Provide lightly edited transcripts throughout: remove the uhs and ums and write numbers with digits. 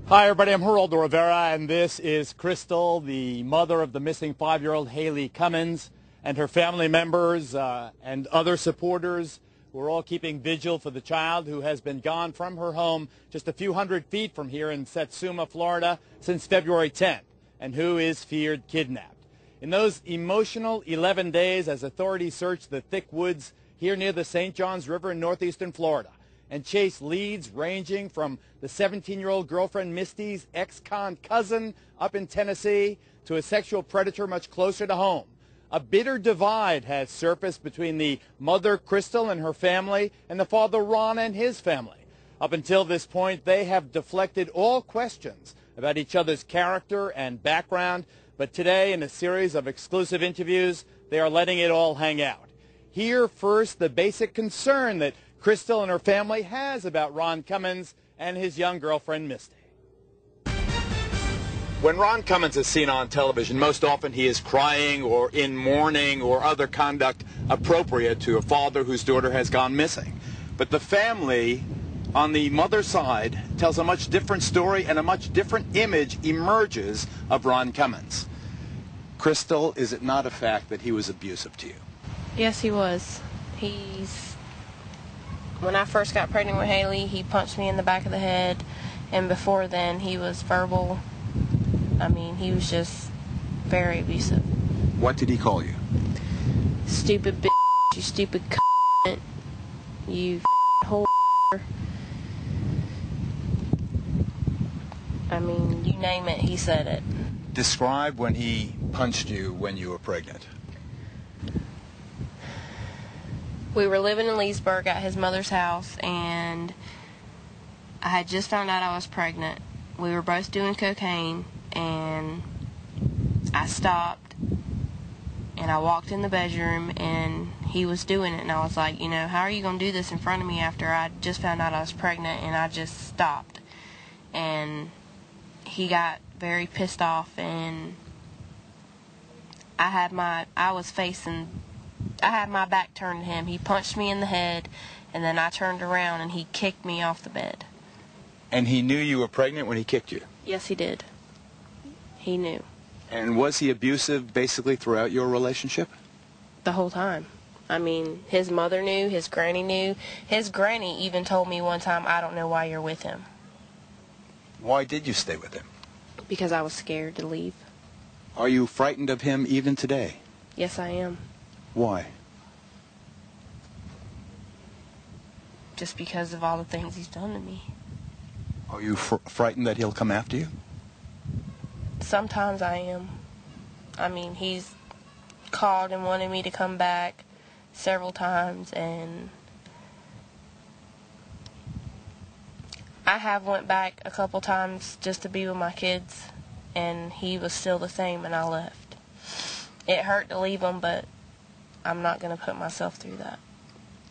Hi everybody, I'm Geraldo Rivera, and this is Crystal, the mother of the missing 5-year-old Haleigh Cummings, and her family members and other supporters who are all keeping vigil for the child who has been gone from her home just a few hundred feet from here in Satsuma, Florida, since February 10th, and who is feared kidnapped. In those emotional 11 days, as authorities searched the thick woods here near the St. Johns River in northeastern Florida, and chased leads ranging from the 17-year-old girlfriend Misty's ex-con cousin up in Tennessee to a sexual predator much closer to home. A bitter divide has surfaced between the mother, Crystal, and her family, and the father, Ron, and his family. Up until this point, they have deflected all questions about each other's character and background, but today, in a series of exclusive interviews, they are letting it all hang out. Hear first the basic concern that Crystal and her family has about Ron Cummings and his young girlfriend, Misty. When Ron Cummings is seen on television, most often he is crying or in mourning or other conduct appropriate to a father whose daughter has gone missing. But the family on the mother's side tells a much different story, and a much different image emerges of Ron Cummings. Crystal, is it not a fact that he was abusive to you? Yes, he was. When I first got pregnant with Haleigh, he punched me in the back of the head, and before then he was verbal. I mean, he was just very abusive. What did he call you? Stupid bitch, you stupid cunt, you whore. I mean, you name it, he said it. Describe when he punched you when you were pregnant. We were living in Leesburg at his mother's house, and I had just found out I was pregnant. We were both doing cocaine, and I stopped, and I walked in the bedroom, and he was doing it, and I was like, you know, how are you going to do this in front of me after I just found out I was pregnant? And I just stopped, and he got very pissed off, and I had my back turned to him. He punched me in the head, and then I turned around and he kicked me off the bed. And he knew you were pregnant when he kicked you? Yes, he did. He knew. And was he abusive basically throughout your relationship? The whole time. I mean, his mother knew, his granny knew. His granny even told me one time, I don't know why you're with him. Why did you stay with him? Because I was scared to leave. Are you frightened of him even today? Yes, I am. Why? Just because of all the things he's done to me. Are you frightened that he'll come after you? Sometimes I am. I mean, he's called and wanted me to come back several times, and I have went back a couple times just to be with my kids, and he was still the same, and I left. It hurt to leave him, but I'm not going to put myself through that.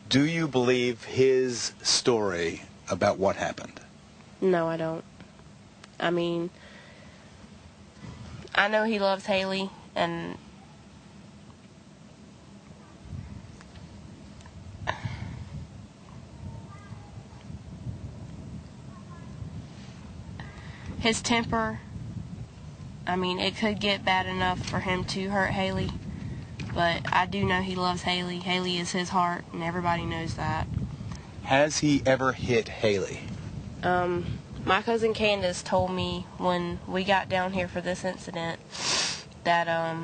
Do you believe his story about what happened? No, I don't. I mean, I know he loves Haleigh, and his temper, I mean, it could get bad enough for him to hurt Haleigh. But I do know he loves Haleigh. Haleigh is his heart, and everybody knows that. Has he ever hit Haleigh? My cousin Candace told me when we got down here for this incident that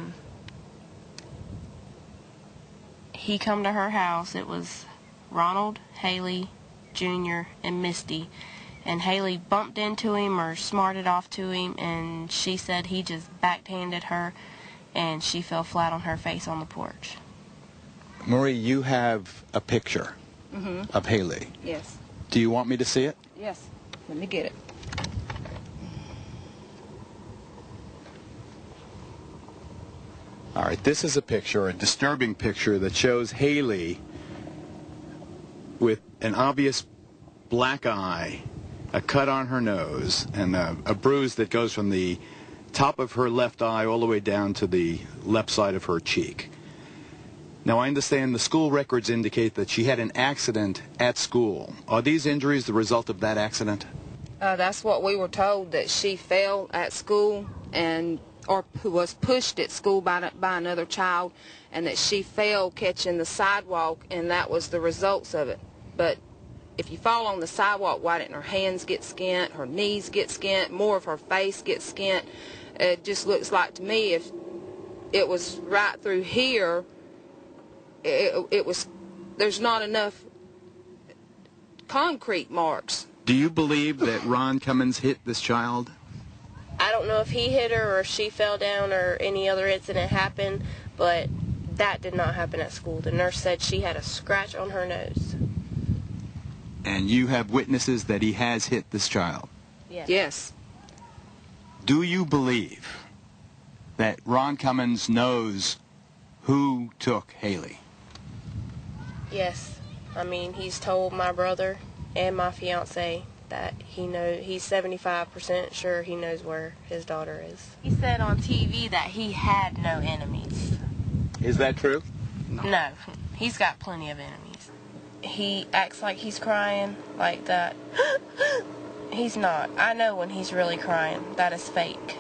he come to her house. It was Ronald, Haleigh, Jr., and Misty. And Haleigh bumped into him or smarted off to him, and she said he just backhanded her, and she fell flat on her face on the porch. Marie, you have a picture of Haleigh. Yes. Do you want me to see it? Yes. Let me get it. All right, this is a picture, a disturbing picture that shows Haleigh with an obvious black eye, a cut on her nose, and a bruise that goes from the top of her left eye all the way down to the left side of her cheek. Now, I understand the school records indicate that she had an accident at school. Are these injuries the result of that accident? That's what we were told, that she fell at school or was pushed at school by another child, and that she fell catching the sidewalk, and that was the results of it. But if you fall on the sidewalk, why didn't her hands get skint, her knees get skint, more of her face gets skint? It just looks like to me if it was right through here, there's not enough concrete marks. Do you believe that Ron Cummings hit this child? I don't know if he hit her or if she fell down or any other incident happened, but that did not happen at school. The nurse said she had a scratch on her nose. And you have witnesses that he has hit this child? Yes. Yes. Do you believe that Ron Cummings knows who took Haleigh? Yes. I mean, he's told my brother and my fiance that he's 75% sure he knows where his daughter is. He said on TV that he had no enemies. Is that true? No. He's got plenty of enemies. He acts like he's crying like that. He's not. I know when he's really crying. That is fake.